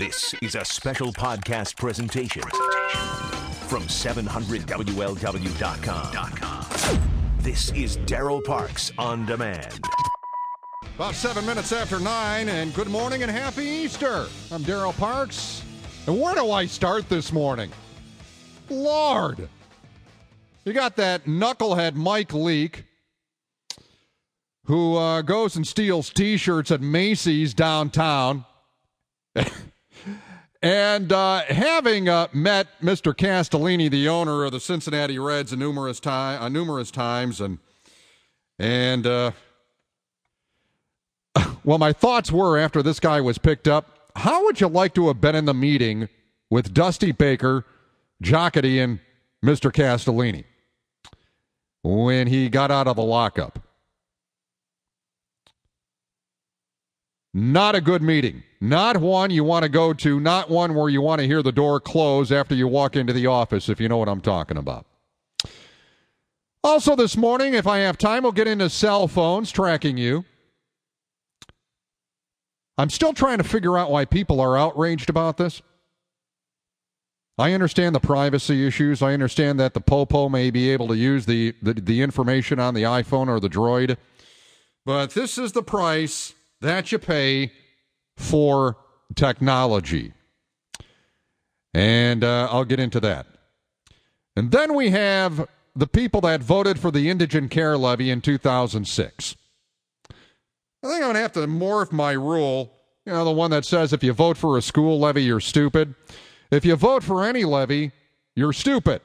This is a special podcast presentation from 700WLW.com. This is Darryle Parks on Demand. About 7 minutes after 9, and good morning and happy Easter. I'm Darryle Parks. And where do I start this morning? Lord. You got that knucklehead Mike Leake, who goes and steals T-shirts at Macy's downtown. And having met Mr. Castellini, the owner of the Cincinnati Reds, numerous times, and well, my thoughts were after this guy was picked up, how would you like to have been in the meeting with Dusty Baker, Jocketty, and Mr. Castellini when he got out of the lockup? Not a good meeting. Not one you want to go to. Not one where you want to hear the door close after you walk into the office, if you know what I'm talking about. Also this morning, if I have time, we'll get into cell phones tracking you. I'm still trying to figure out why people are outraged about this. I understand the privacy issues. I understand that the Popo may be able to use the information on the iPhone or the Droid. But this is the price that you pay for technology. And I'll get into that. And then we have the people that voted for the Indigent Care Levy in 2006. I think I'm going to have to morph my rule. You know, the one that says if you vote for a school levy, you're stupid. If you vote for any levy, you're stupid.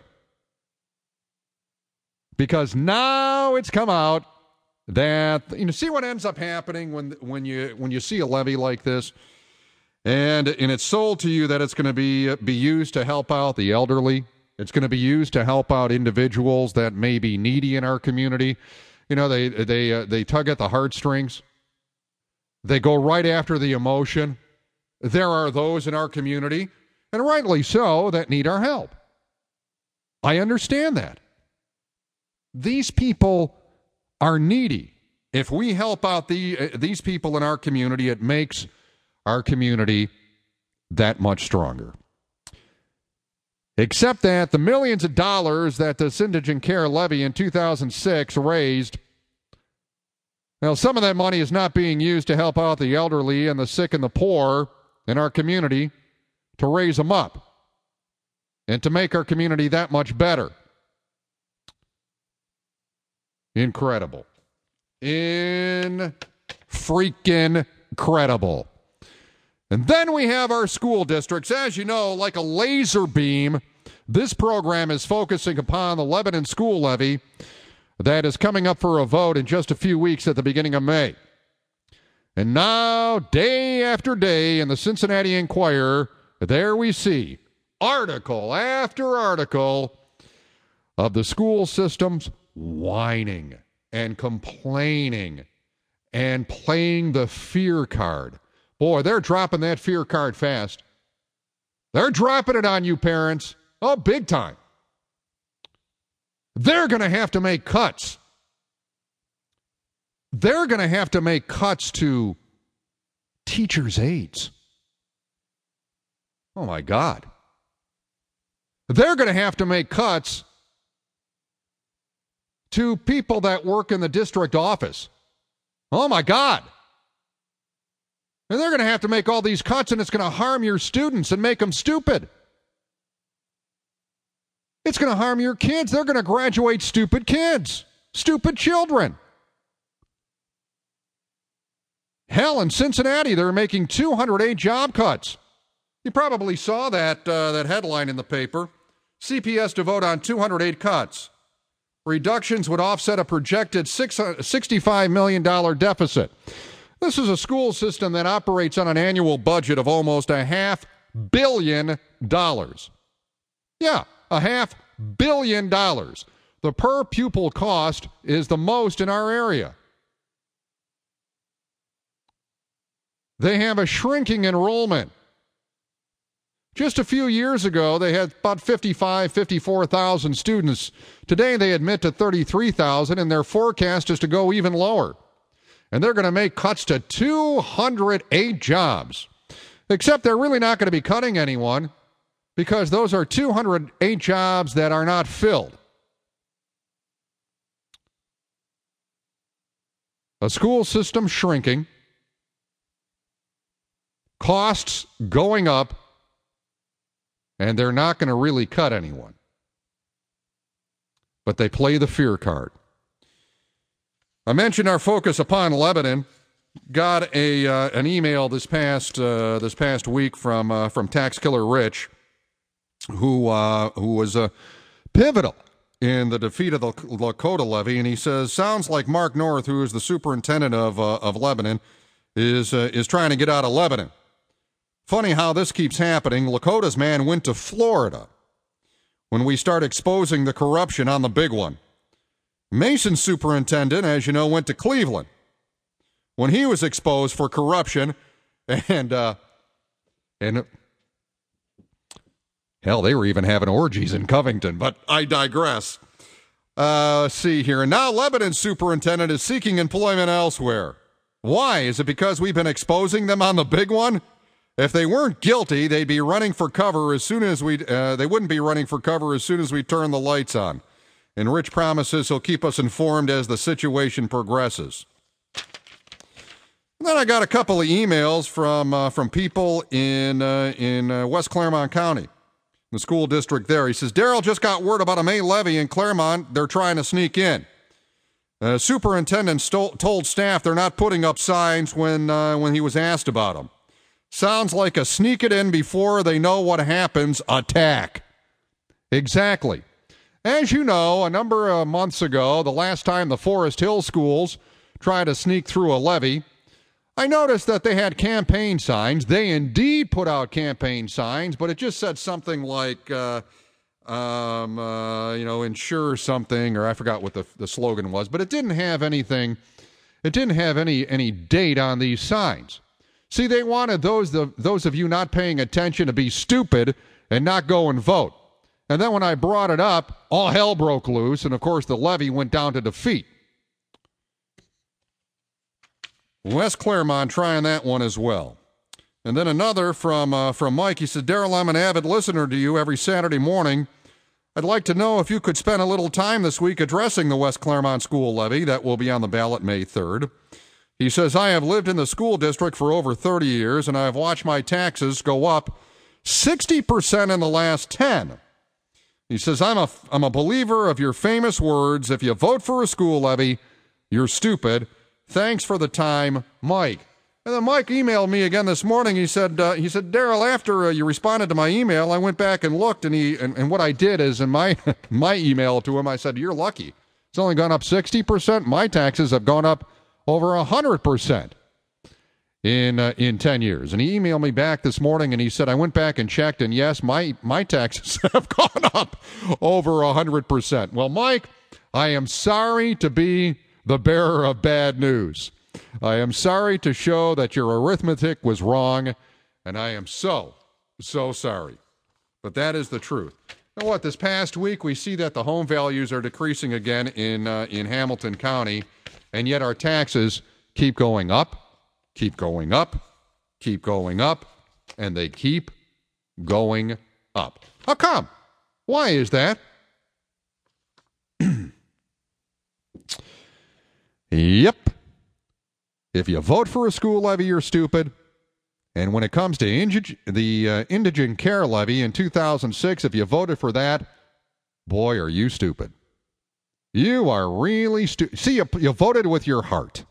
Because now it's come out that, you know, see what ends up happening when you see a levy like this, and it's sold to you that it's going to be used to help out the elderly. It's going to be used to help out individuals that may be needy in our community. You know, they tug at the heartstrings. They go right after the emotion. There are those in our community, and rightly so, that need our help. I understand that. These people are needy. If we help out these people in our community, it makes our community that much stronger. Except that the millions of dollars that the Indigent Care Levy in 2006 raised, well, some of that money is not being used to help out the elderly and the sick and the poor in our community, to raise them up and to make our community that much better. Incredible. Freaking credible. And then we have our school districts. As you know, like a laser beam, this program is focusing upon the Lebanon school levy that is coming up for a vote in just a few weeks at the beginning of May. And now, day after day in the Cincinnati Enquirer, there we see article after article of the school systems whining and complaining and playing the fear card. Boy, they're dropping that fear card fast. They're dropping it on you, parents. Oh, big time. They're going to have to make cuts. They're going to have to make cuts to teachers' aides. Oh, my God. They're going to have to make cuts to people that work in the district office. Oh, my God. And they're going to have to make all these cuts, and it's going to harm your students and make them stupid. It's going to harm your kids. They're going to graduate stupid kids, stupid children. Hell, in Cincinnati, they're making 208 job cuts. You probably saw that headline in the paper. CPS to vote on 208 cuts. Reductions would offset a projected $65 million deficit. This is a school system that operates on an annual budget of almost $500 million. Yeah, $500 million. The per pupil cost is the most in our area. They have a shrinking enrollment. Just a few years ago, they had about 54,000 students. Today, they admit to 33,000, and their forecast is to go even lower. And they're going to make cuts to 208 jobs. Except they're really not going to be cutting anyone because those are 208 jobs that are not filled. A school system shrinking, costs going up, and they're not going to really cut anyone. But they play the fear card. I mentioned our focus upon Lebanon. Got an email this past week from Tax Killer Rich, who was pivotal in the defeat of the Lakota levy, and he says, sounds like Mark North, who is the superintendent of Lebanon, is trying to get out of Lebanon. Funny how this keeps happening. Lakota's man went to Florida when we start exposing the corruption on the big one. Mason's superintendent, as you know, went to Cleveland when he was exposed for corruption, and hell, they were even having orgies in Covington, but I digress. See here. And now Lebanon's superintendent is seeking employment elsewhere. Why? Is it because we've been exposing them on the big one? If they weren't guilty, they'd be running for cover as soon as they wouldn't be running for cover as soon as we turn the lights on. And Rich promises he'll keep us informed as the situation progresses. And then I got a couple of emails from people in West Clermont County, the school district there. He says, Darryle just got word about a May levy in Clermont. They're trying to sneak in. Superintendent told staff they're not putting up signs when he was asked about them. Sounds like a sneak it in before they know what happens attack. Exactly. As you know, a number of months ago, the last time the Forest Hill schools tried to sneak through a levy, I noticed that they had campaign signs. They indeed put out campaign signs, but it just said something like, ensure something, or I forgot what the slogan was, but it didn't have anything. It didn't have any date on these signs. See, they wanted those of you not paying attention to be stupid and not go and vote. And then when I brought it up, all hell broke loose, and of course the levy went down to defeat. West Clermont trying that one as well. And then another from Mike. He said, Darryle, I'm an avid listener to you every Saturday morning. I'd like to know if you could spend a little time this week addressing the West Clermont school levy. That will be on the ballot May 3rd. He says, I have lived in the school district for over 30 years, and I have watched my taxes go up 60% in the last 10. He says, I'm a believer of your famous words, if you vote for a school levy, you're stupid. Thanks for the time, Mike. And then Mike emailed me again this morning. He said, Darryle, after you responded to my email, I went back and looked, and what I did is in my email to him, I said, you're lucky. It's only gone up 60%. My taxes have gone up over 100% in 10 years. And he emailed me back this morning, and he said, I went back and checked, and yes, my taxes have gone up over 100%. Well, Mike, I am sorry to be the bearer of bad news. I am sorry to show that your arithmetic was wrong, and I am so sorry. But that is the truth. And what, this past week, we see that the home values are decreasing again in Hamilton County, and yet our taxes keep going up, keep going up, keep going up, and they keep going up. How come? Why is that? Yep. If you vote for a school levy, you're stupid. And when it comes to the indigent care levy in 2006, if you voted for that, boy, are you stupid. You are really stupid. See, you voted with your heart.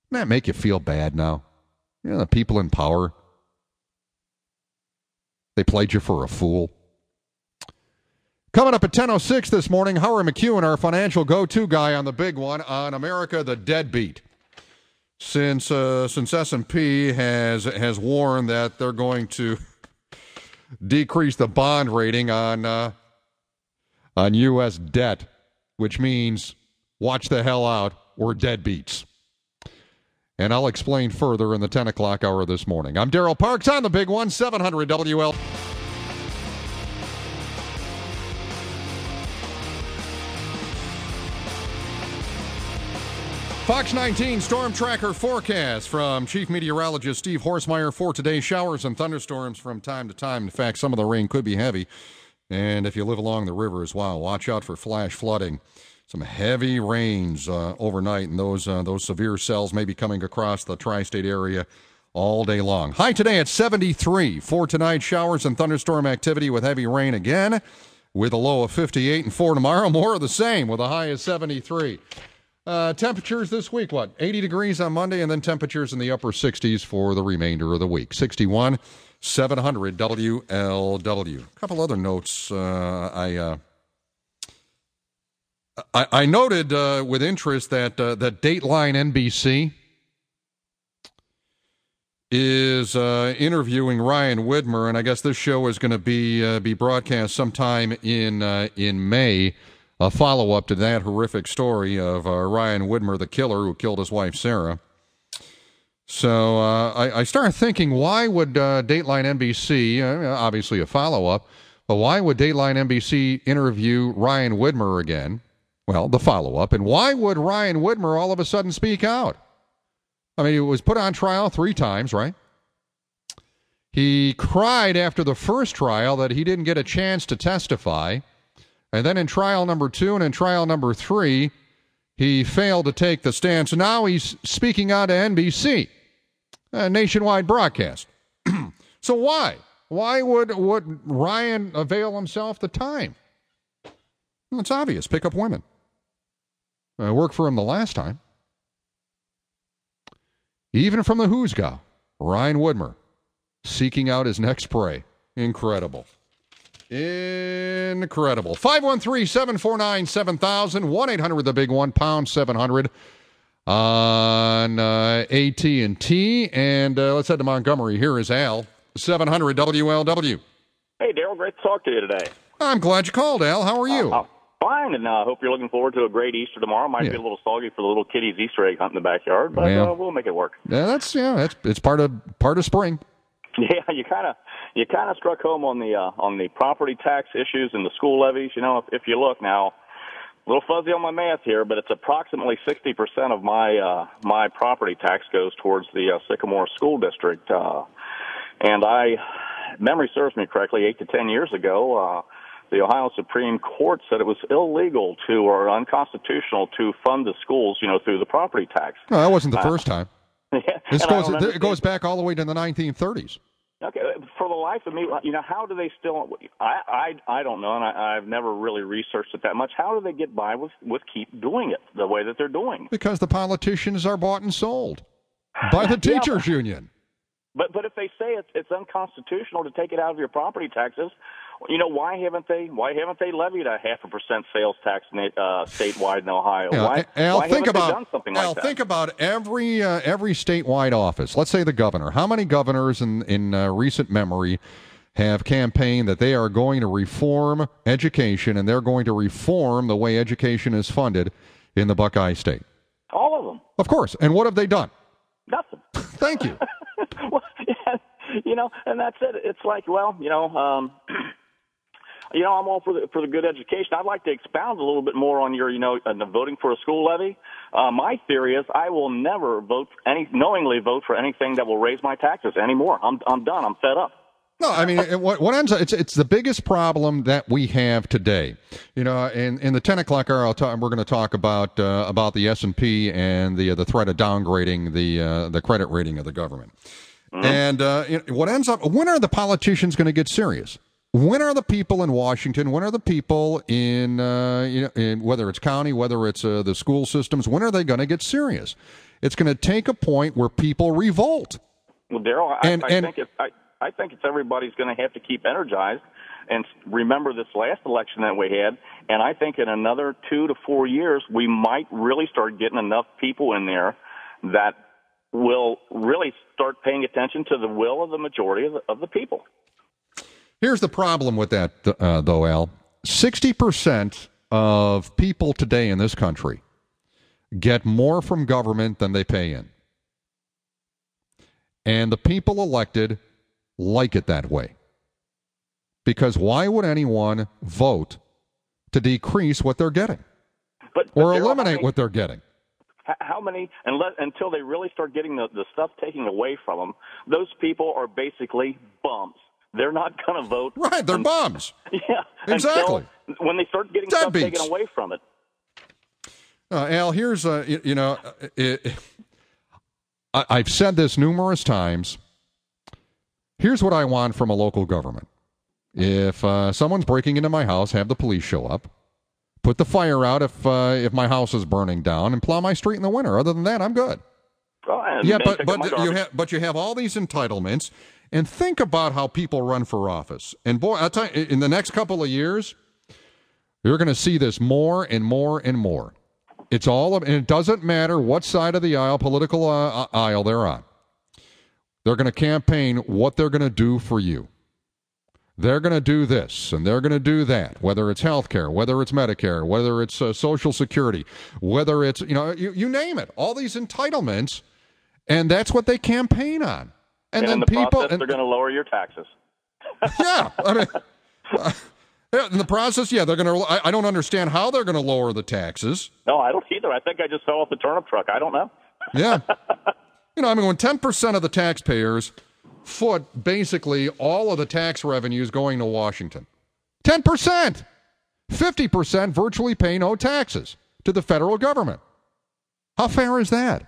Doesn't that make you feel bad now? You know, the people in power, they played you for a fool. Coming up at 10:06 this morning, Howard McEwen, our financial go-to guy on the big one, on America the Deadbeat. Since S&P has warned that they're going to decrease the bond rating on U.S. debt, which means watch the hell out, we're deadbeats. And I'll explain further in the 10 o'clock hour this morning. I'm Darryle Parks on the big one, 700 WL. Fox 19 Storm Tracker forecast from Chief Meteorologist Steve Horsemeyer for today. Showers and thunderstorms from time to time. In fact, some of the rain could be heavy. And if you live along the river as well, watch out for flash flooding. Some heavy rains overnight, and those severe cells may be coming across the tri-state area all day long. High today at 73. For tonight, showers and thunderstorm activity with heavy rain again, with a low of 58. And for tomorrow, more of the same with a high of 73. Temperatures this week, 80 degrees on Monday, and then temperatures in the upper 60s for the remainder of the week. 61, 700 WLW. A couple other notes. I noted with interest that Dateline NBC is interviewing Ryan Widmer, and I guess this show is going to be broadcast sometime in May. A follow-up to that horrific story of Ryan Widmer, the killer who killed his wife, Sarah. So I started thinking, why would Dateline NBC, obviously a follow-up, but why would Dateline NBC interview Ryan Widmer again? Well, the follow-up. And why would Ryan Widmer all of a sudden speak out? I mean, he was put on trial 3 times, right? He cried after the first trial that he didn't get a chance to testify. And then in trial number 2 and in trial number 3, he failed to take the stand. So now he's speaking out to NBC, a nationwide broadcast. So why? Why would Ryan avail himself the time? Well, it's obvious. Pick up women. Worked for him the last time. Even from the Who's Gal, Ryan Widmer seeking out his next prey. Incredible. Incredible. 513-749-7000, 1-800-THE-BIG-1, pound 700 on AT&T. And let's head to Montgomery. Here is Al, 700 WLW. Hey, Darryle, great to talk to you today. I'm glad you called, Al. How are you? Fine, and I hope you're looking forward to a great Easter tomorrow. Might be a little soggy for the little kiddies' Easter egg hunt in the backyard, but we'll make it work. Yeah, it's part of spring. Yeah, you kind of struck home on the property tax issues and the school levies. You know, if you look now, a little fuzzy on my math here, but it's approximately 60% of my property tax goes towards the Sycamore School District. And memory serves me correctly, 8 to 10 years ago, the Ohio Supreme Court said it was illegal or unconstitutional to fund the schools, through the property tax. No, that wasn't the first time. Yeah, it goes back all the way to the 1930s. Okay, for the life of me, how do they still? I don't know, and I've never really researched it that much. How do they get by with keep doing it the way that they're doing? Because the politicians are bought and sold by the teachers union. But if they say it's unconstitutional to take it out of your property taxes, why haven't they levied a 0.5% sales tax statewide in Ohio? Why haven't they done something like that? Think about every statewide office. Let's say the governor. How many governors in recent memory have campaigned that they are going to reform education and they're going to reform the way education is funded in the Buckeye State? All of them. Of course. And what have they done? Nothing. Thank you. Well, yeah, and that's it. It's like, I'm all for the good education. I'd like to expound a little bit more on your, the voting for a school levy. My theory is I will never knowingly vote for anything that will raise my taxes anymore. I'm done. I'm fed up. No, I mean, what ends up, it's the biggest problem that we have today. In the 10 o'clock hour, we're going to talk about the S&P and the threat of downgrading the credit rating of the government. Mm-hmm. And what ends up, when are the politicians going to get serious? When are the people in Washington? When are the people in whether it's county, whether it's the school systems? When are they going to get serious? It's going to take a point where people revolt. Well, Darryle, I think it's everybody's going to have to keep energized and remember this last election that we had. And I think in another 2 to 4 years, we might really start getting enough people in there that will really start paying attention to the will of the majority of the people. Here's the problem with that, though, Al. 60% of people today in this country get more from government than they pay in. And the people elected like it that way. Because why would anyone vote to decrease what they're getting or eliminate what they're getting? How many, until they really start getting the stuff taken away from them, those people are basically bums. They're not going to vote. Right, they're bums. Yeah, exactly. When they start getting stuff taken away from it. Al, here's, I've said this numerous times. Here's what I want from a local government. If someone's breaking into my house, have the police show up. Put the fire out if my house is burning down, and plow my street in the winter. Other than that, I'm good. Yeah, but you have all these entitlements, and think about how people run for office. And boy, I'll tell you, in the next couple of years, you're going to see this more and more and more. It's all, and it doesn't matter what side of the aisle, political aisle they're on. They're going to campaign what they're going to do for you. They're going to do this, and they're going to do that, whether it's health care, whether it's Medicare, whether it's Social Security, whether it's, you name it, all these entitlements, and that's what they campaign on. And then in the process, they're going to lower your taxes. Yeah, I mean, in the process, yeah, they're going to, I don't understand how they're going to lower the taxes. No, I don't either. I think I just fell off the turnip truck. I don't know. Yeah. When 10% of the taxpayers foot basically all of the tax revenues going to Washington. 10%! 50% virtually pay no taxes to the federal government. How fair is that?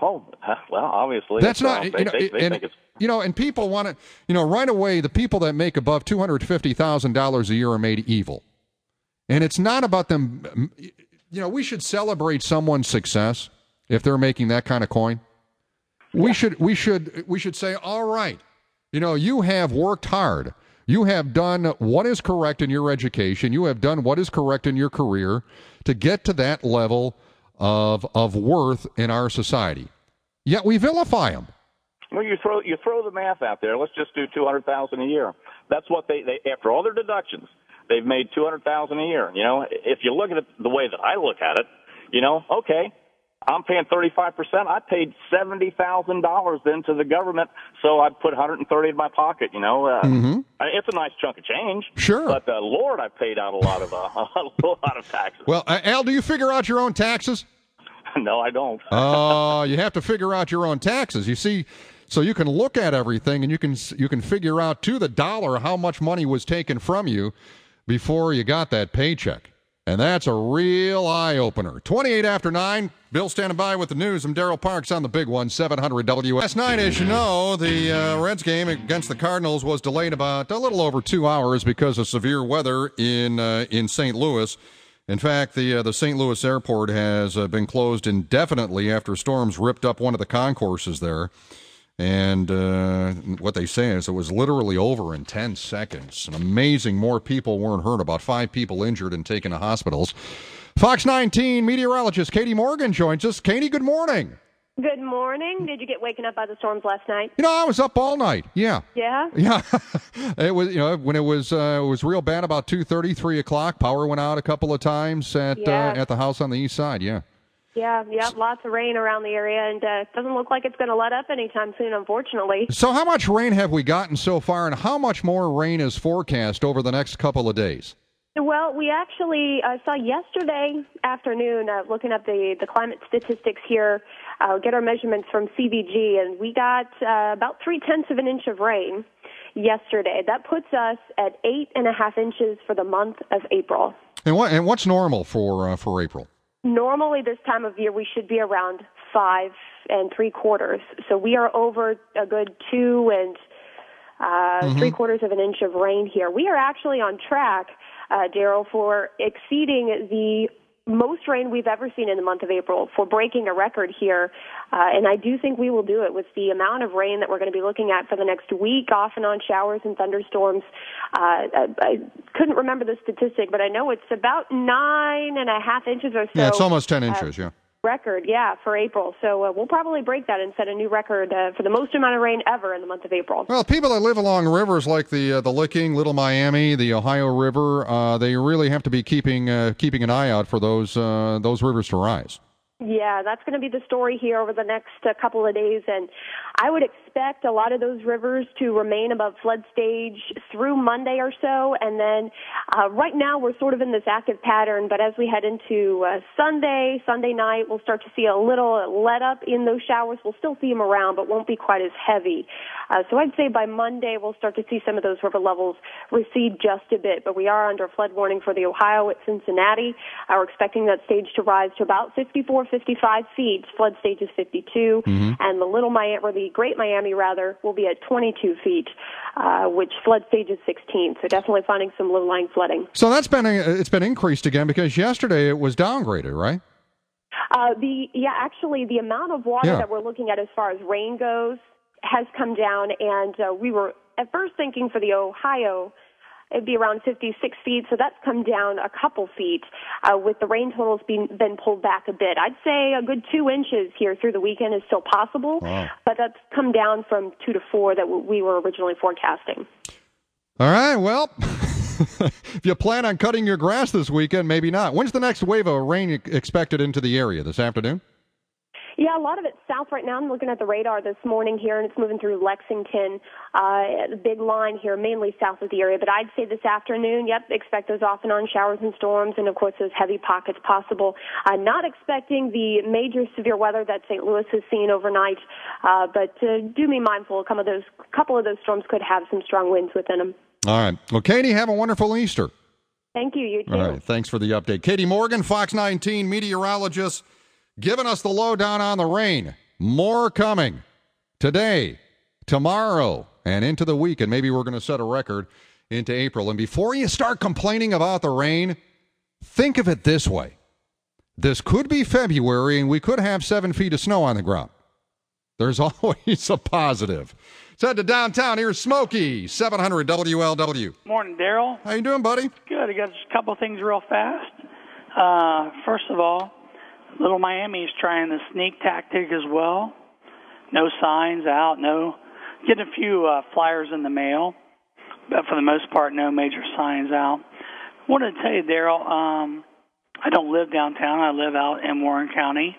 Oh, well, obviously. That's not, they think it's... and people want to, right away, the people that make above $250,000 a year are made evil. And it's not about them, we should celebrate someone's success if they're making that kind of coin. We should say, all right, you have worked hard. You have done what is correct in your education. You have done what is correct in your career to get to that level of worth in our society. Yet we vilify them. Well, you throw the math out there. Let's just do $200,000 a year. That's what they after all their deductions, they've made $200,000 a year. If you look at it the way that I look at it, okay. I'm paying 35%. I paid $70,000 then to the government, so I put $130 in my pocket. It's a nice chunk of change. Sure, but Lord, I paid out a lot of taxes. Well, Al, do you figure out your own taxes? No, I don't. You have to figure out your own taxes. You see, so you can look at everything and you can figure out to the dollar how much money was taken from you before you got that paycheck. And that's a real eye-opener. 28 after 9. Bill standing by with the news. I'm Darryle Parks on the big one, 700 WS. Last night, as you know, the Reds game against the Cardinals was delayed about a little over 2 hours because of severe weather in St. Louis. In fact, the St. Louis airport has been closed indefinitely after storms ripped up one of the concourses there. And what they say is it was literally over in 10 seconds. An amazing, more people weren't hurt, about 5 people injured and taken to hospitals. Fox 19 meteorologist Katie Morgan joins us. Katie, good morning. Good morning. Did you get waken up by the storms last night? I was up all night. Yeah. Yeah? Yeah. It was, when it was real bad about 2:30, 3 o'clock. Power went out a couple of times at the house on the east side. Yeah. Yeah, lots of rain around the area, and it doesn't look like it's going to let up anytime soon, unfortunately. So how much rain have we gotten so far, and how much more rain is forecast over the next couple of days? Well, we actually saw yesterday afternoon, looking up the climate statistics here, get our measurements from CVG, and we got about 0.3 of an inch of rain yesterday. That puts us at 8.5 inches for the month of April. And what's normal for April? Normally this time of year we should be around 5 3/4. So we are over a good 2 3/4 of an inch of rain here. We are actually on track, Darryle, for exceeding the most rain we've ever seen in the month of April, for breaking a record here. And I do think we will do it with the amount of rain that we're going to be looking at for the next week, off and on showers and thunderstorms. I couldn't remember the statistic, but I know it's about 9.5 inches or so. Yeah, it's almost 10 inches, yeah. Record, yeah, for April. So we'll probably break that and set a new record for the most amount of rain ever in the month of April. Well, people that live along rivers like the Licking, Little Miami, the Ohio River, they really have to be keeping an eye out for those rivers to rise. Yeah, that's going to be the story here over the next couple of days, and I would expect a lot of those rivers to remain above flood stage through Monday or so, and then right now we're sort of in this active pattern, but as we head into Sunday night, we'll start to see a little let up in those showers. We'll still see them around, but won't be quite as heavy. So I'd say by Monday we'll start to see some of those river levels recede just a bit, but we are under flood warning for the Ohio at Cincinnati. We're expecting that stage to rise to about 55 feet. Flood stage is 52, and the Great Miami will be at 22 feet, which flood stage is 16. So definitely finding some low-lying flooding. So it's been increased again because yesterday it was downgraded, right? Actually, the amount of water that we're looking at as far as rain goes has come down, and we were at first thinking for the Ohio it'd be around 56 feet, so that's come down a couple feet, with the rain totals been pulled back a bit. I'd say a good 2 inches here through the weekend is still possible, but that's come down from 2 to 4 that we were originally forecasting. All right, well, if you plan on cutting your grass this weekend, maybe not. When's the next wave of rain expected into the area? This afternoon? Yeah, a lot of it's south right now. I'm looking at the radar this morning here, and it's moving through Lexington. The big line here, mainly south of the area. But I'd say this afternoon, expect those off and on showers and storms, and, of course, those heavy pockets possible. Not expecting the major severe weather that St. Louis has seen overnight, but do be mindful. A couple of those storms could have some strong winds within them. All right. Well, Katie, have a wonderful Easter. Thank you. You too. All right. Thanks for the update. Katie Morgan, Fox 19 meteorologist, giving us the lowdown on the rain. More coming today, tomorrow, and into the week. And maybe we're going to set a record into April. And before you start complaining about the rain, think of it this way. This could be February, and we could have 7 feet of snow on the ground. There's always a positive. Let's head to downtown. Here's Smokey, 700 WLW. Morning, Darryle. How you doing, buddy? Good. I got just a couple of things real fast. First of all, Little Miami is trying the sneak tactic as well. No signs out, getting a few flyers in the mail, but for the most part, no major signs out. I wanted to tell you, Darryle, I don't live downtown. I live out in Warren County.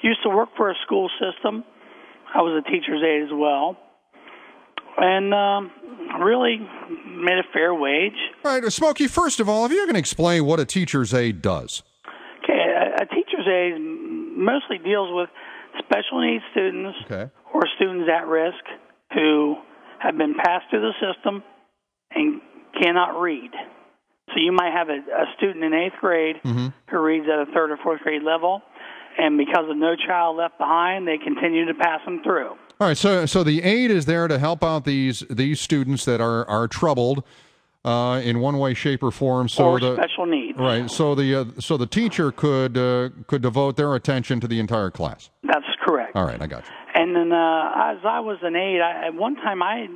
Used to work for a school system. I was a teacher's aide as well, and really made a fair wage. All right, Smokey, first of all, if you're going to explain what a teacher's aide does. Okay, a teacher's aide mostly deals with special needs students or students at risk who have been passed through the system and cannot read. So you might have a student in 8th grade who reads at a 3rd or 4th grade level, and because of No Child Left Behind, they continue to pass them through. All right, so the aide is there to help out these students that are troubled in one way, shape, or form. Or special needs. Right. So the teacher could devote their attention to the entire class. That's correct. All right, I got you. And then as I was an aide, at one time I,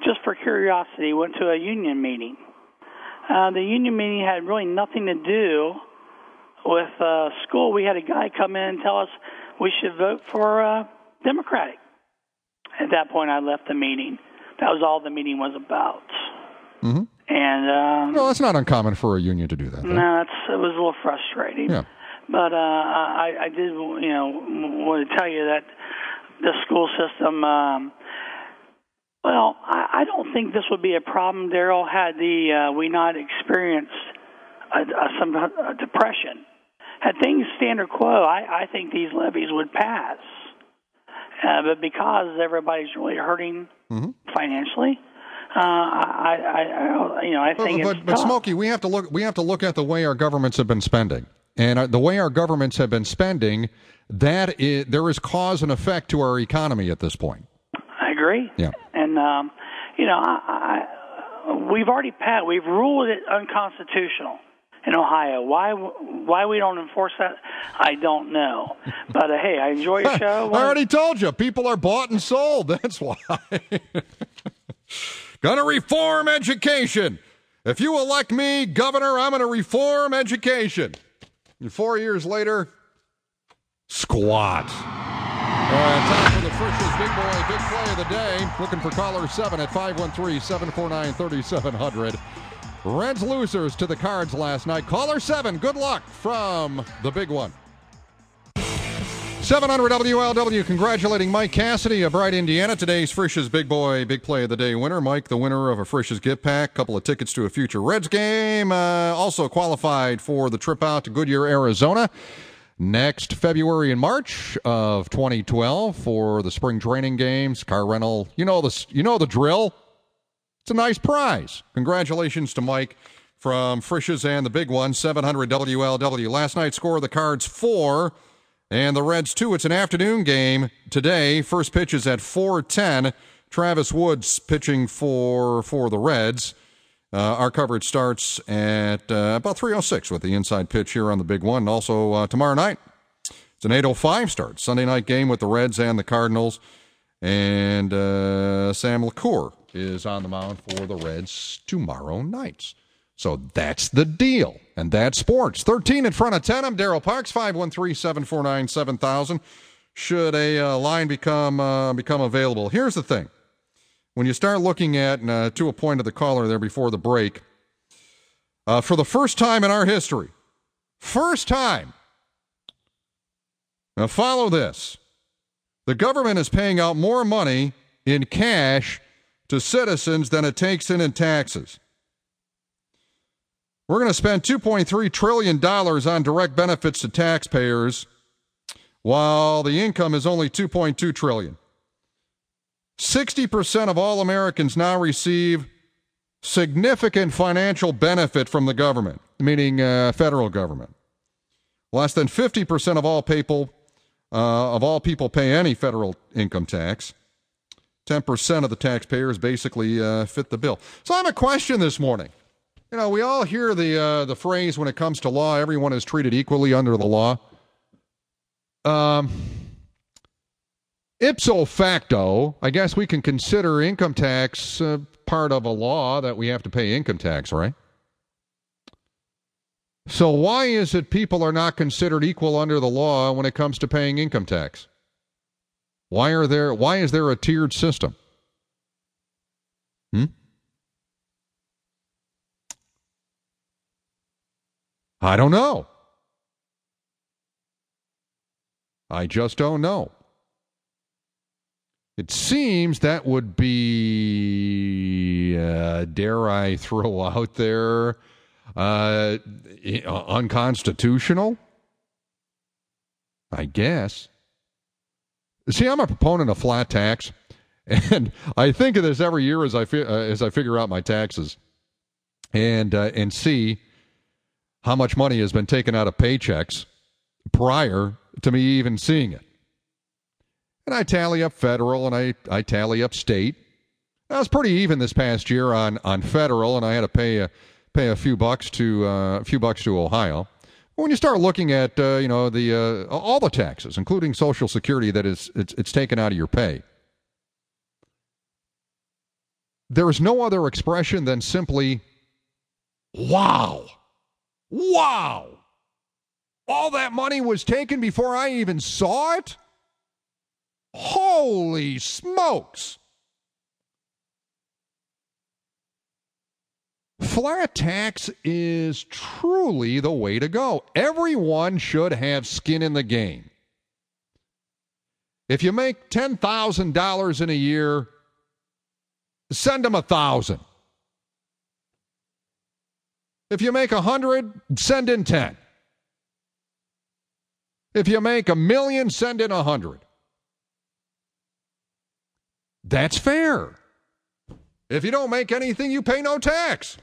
just for curiosity, went to a union meeting. The union meeting had really nothing to do with school. We had a guy come in and tell us we should vote for Democratic. At that point, I left the meeting. That was all the meeting was about. Mm-hmm. And well, it's not uncommon for a union to do that. No, it was a little frustrating. Yeah. But I did, want to tell you that the school system. Well, I don't think this would be a problem, Darryle, had we not experienced some depression. Had things standard quo, I think these levies would pass. But because everybody's really hurting financially, I think it's tough. But Smokey, we have to look at the way our governments have been spending, and the way our governments have been spending, there is cause and effect to our economy at this point. I agree. Yeah. And we've ruled it unconstitutional in Ohio. Why we don't enforce that, I don't know. But hey, I enjoy your show. I already told you, people are bought and sold. That's why. Gonna reform education. If you elect me governor, I'm gonna reform education. And 4 years later, squat. All right, time for the Frisch's Big Play of the Day. Looking for caller 7 at 513-749-3700. Reds losers to the Cards last night. Caller 7, good luck from the big one. 700 WLW congratulating Mike Cassidy of Bright, Indiana. Today's Frisch's Big Boy, Big Play of the Day winner. Mike, the winner of a Frisch's gift pack, couple of tickets to a future Reds game. Also qualified for the trip out to Goodyear, Arizona next February and March of 2012 for the spring training games. Car rental, you know the drill. It's a nice prize. Congratulations to Mike from Frisch's and the big one, 700 WLW. Last night's score of the Cards 4. And the Reds, 2. It's an afternoon game today. First pitch is at 4:10. Travis Woods pitching for the Reds. Our coverage starts at about 3:06 with the inside pitch here on the big one. Also, tomorrow night, it's an 8:05 start. Sunday night game with the Reds and the Cardinals. And Sam LaCour is on the mound for the Reds tomorrow night. So that's the deal, and that's sports. 13 in front of 10. I'm Darryle Parks, 513-749-7000. Should a line become available? Here's the thing. When you start looking at, and to a point of the caller there before the break, for the first time in our history, now follow this. The government is paying out more money in cash to citizens than it takes in taxes. We're going to spend $2.3 trillion on direct benefits to taxpayers, while the income is only $2.2 trillion. 60% of all Americans now receive significant financial benefit from the government, meaning federal government. Less than 50% of all people pay any federal income tax. 10% of the taxpayers basically fit the bill. So I have a question this morning. You know, we all hear the phrase when it comes to law, everyone is treated equally under the law. Ipso facto, I guess we can consider income tax part of a law that we have to pay income tax, right? So why is it people are not considered equal under the law when it comes to paying income tax? Why is there a tiered system? I don't know. I just don't know. It seems that would be, dare I throw out there, unconstitutional? I guess. See, I'm a proponent of flat tax, and I think of this every year as I figure out my taxes and see how much money has been taken out of paychecks prior to me even seeing it. And I tally up federal and I tally up state. I was pretty even this past year on federal, and I had to pay a few bucks to Ohio. When you start looking at all the taxes, including Social Security, that it's taken out of your pay, there is no other expression than simply, wow. Wow! All that money was taken before I even saw it? Holy smokes! Flat tax is truly the way to go. Everyone should have skin in the game. If you make $10,000 in a year, send them $1,000. If you make 100, send in 10. If you make $1 million, send in 100. That's fair. If you don't make anything, you pay no tax.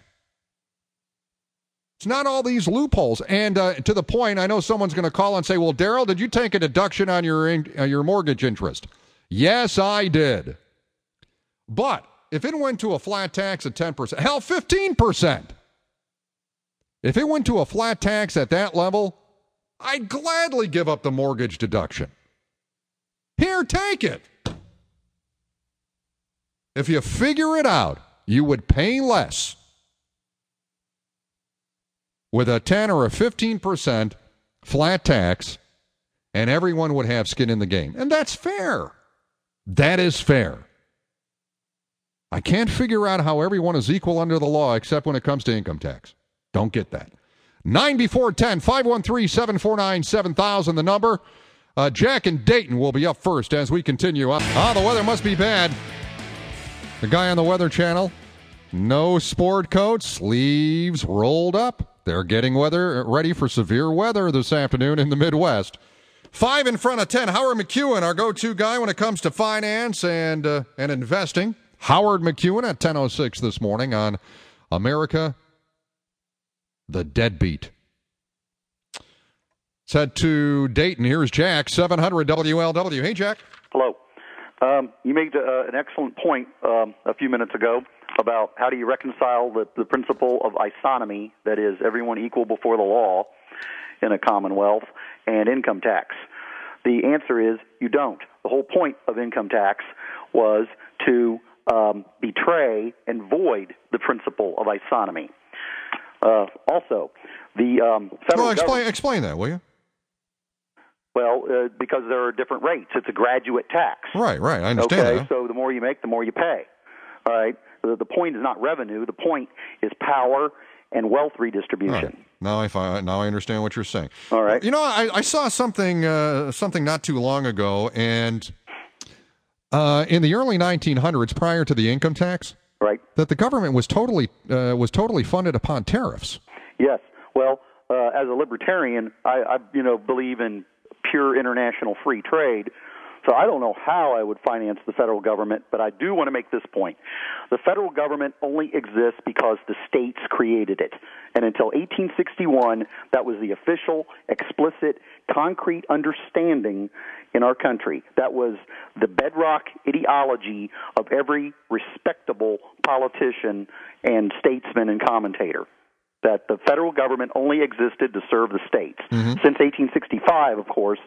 It's not all these loopholes. And to the point, I know someone's going to call and say, well, Darryle, did you take a deduction on your mortgage interest? Yes, I did. But if it went to a flat tax at 10%, hell, 15%. If it went to a flat tax at that level, I'd gladly give up the mortgage deduction. Here, take it. If you figure it out, you would pay less with a 10 or a 15% flat tax, and everyone would have skin in the game. And that's fair. That is fair. I can't figure out how everyone is equal under the law except when it comes to income tax. Don't get that. 9 before 10, 513-749-7000, the number. Jack in Dayton will be up first as we continue. The weather must be bad. The guy on the Weather Channel, no sport coat, sleeves rolled up. They're getting ready for severe weather this afternoon in the Midwest. 5 in front of 10. Howard McEwen, our go-to guy when it comes to finance and investing. Howard McEwen at 10:06 this morning on America, the Deadbeat. Let's head to Dayton. Here's Jack, 700 WLW. Hey, Jack. Hello. You made an excellent point a few minutes ago about how do you reconcile the principle of isonomy, that is, everyone equal before the law in a commonwealth, and income tax. The answer is you don't. The whole point of income tax was to betray and void the principle of isonomy. Also, the federal government... Explain that, will you? Well, because there are different rates. It's a graduate tax. Right, I understand that. Okay, so the more you make, the more you pay. All right? The point is not revenue. The point is power and wealth redistribution. Right. Now I understand what you're saying. All right. You know, I saw something not too long ago, and in the early 1900s, prior to the income tax, right, that the government was totally funded upon tariffs. Yes. Well, as a libertarian, I believe in pure international free trade. So I don't know how I would finance the federal government, but I do want to make this point. The federal government only exists because the states created it. And until 1861, that was the official, explicit, concrete understanding in our country. That was the bedrock ideology of every respectable politician and statesman and commentator, that the federal government only existed to serve the states. Mm-hmm. Since 1865, of course,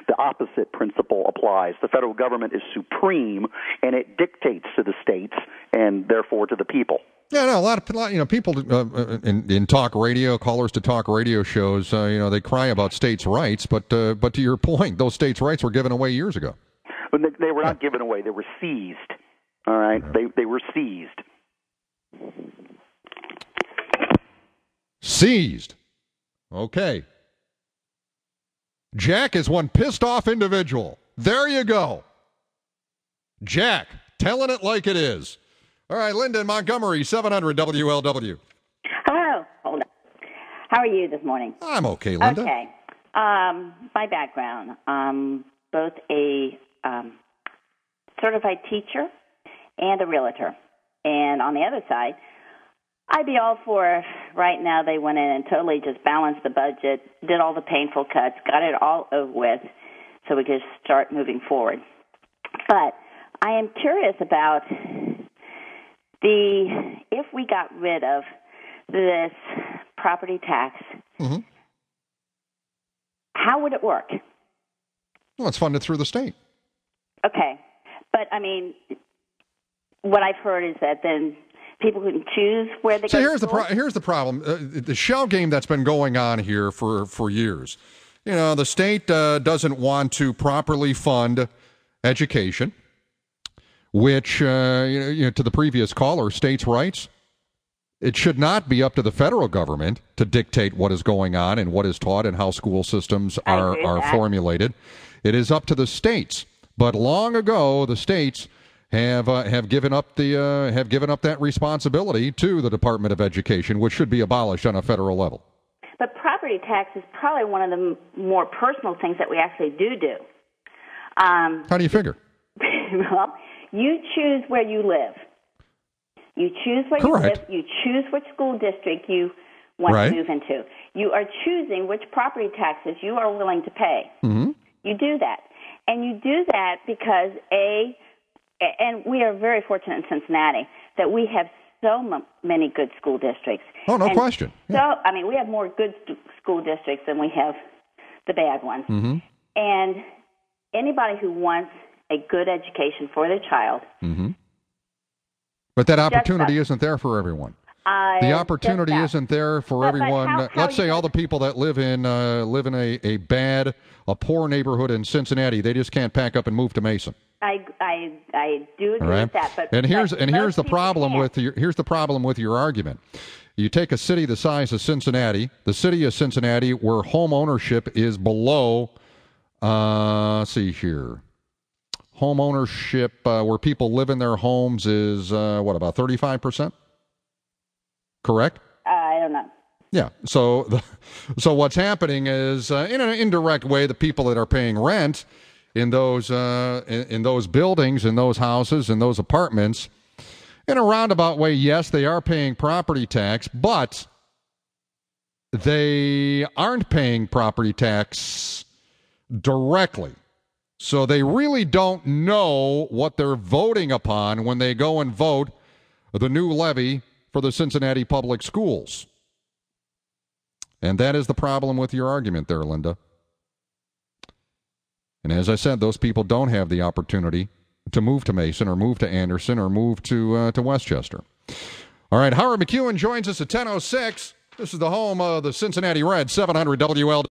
the opposite principle applies. The federal government is supreme, and it dictates to the states and therefore to the people. Yeah, no, a lot of people in talk radio, callers to talk radio shows, they cry about states' rights, but to your point, those states' rights were given away years ago. But they were not given away; they were seized. All right, they were seized. Seized. Okay. Jack is one pissed off individual. There you go. Jack, telling it like it is. All right, Linda in Montgomery, 700 WLW. Hello. Hold on. How are you this morning? I'm okay, Linda. Okay. My background, both a certified teacher and a realtor. And on the other side, I'd be all for, right now they went in and totally just balanced the budget, did all the painful cuts, got it all over with so we could start moving forward. But I am curious about if we got rid of this property tax, mm-hmm. How would it work? Well, it's funded through the state. Okay. But, I mean, what I've heard is that then people can choose where they go to school. Here's the problem. The shell game that's been going on here for years. The state doesn't want to properly fund education, which, to the previous caller, states' rights. It should not be up to the federal government to dictate what is going on and what is taught and how school systems are formulated. It is up to the states. But long ago, the states have given up that responsibility to the Department of Education, which should be abolished on a federal level. But property tax is probably one of the more personal things that we actually do. How do you figure? Well, you choose where you live. You choose where Correct. you live. You choose which school district you want right. to move into. You are choosing which property taxes you are willing to pay. Mm-hmm. You do that. And you do that because, and we are very fortunate in Cincinnati that we have so many good school districts. Oh, no question. Yeah. So, we have more good school districts than we have the bad ones. Mm-hmm. And anybody who wants a good education for their child. Mm-hmm. But that opportunity isn't there for everyone. The opportunity isn't there for everyone. How let's say all the people that live in a poor neighborhood in Cincinnati, they just can't pack up and move to Mason. I do agree with that. But here's the problem with your argument. You take a city the size of Cincinnati, the city of Cincinnati, where home ownership is below See here. Home ownership where people live in their homes is, about 35%? Correct? I don't know. Yeah. So what's happening is, in an indirect way, the people that are paying rent in those buildings, in those houses, in those apartments, in a roundabout way, yes, they are paying property tax, but they aren't paying property tax directly. So they really don't know what they're voting upon when they go and vote the new levy for the Cincinnati Public Schools. And that is the problem with your argument there, Linda. And as I said, those people don't have the opportunity to move to Mason or move to Anderson or move to Westchester. All right, Howard McEwen joins us at 10:06. This is the home of the Cincinnati Reds, 700 WL.